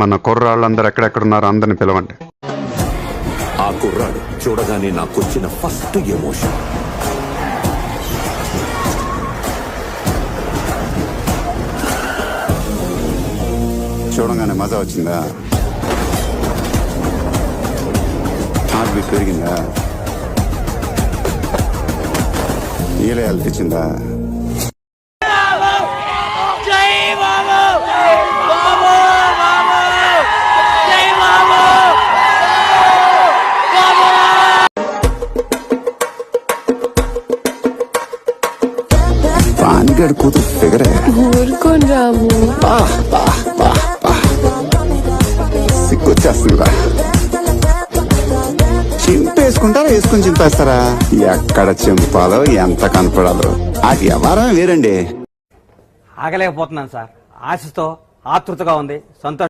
మన కుర్రాళ్ళందరూ ఎక్కడెక్కడున్నారో అందరిని పిలవండి. ఆ కుర్రాడు చూడగానే నాకొచ్చిన ఫస్ట్ ఎమోషన్ చూడగానే మజా వచ్చిందా? హార్ట్ బీట్ పెరిగిందా? ఈలయాలు తెచ్చిందా? పానిగడ్ కూతురు ఫిగరే. ఊరుకోండి రాము. సిగ్గొచ్చేస్తుందిరా. చింపేసుకుంటారా వేసుకుని చింపేస్తారా? ఎక్కడ చింపాలో ఎంత కనపడాలో అది వ్యవహారం వేరండి. ఆగలేకపోతున్నాను సార్. ఆశతో ఆతృతగా ఉంది. సంతోషం.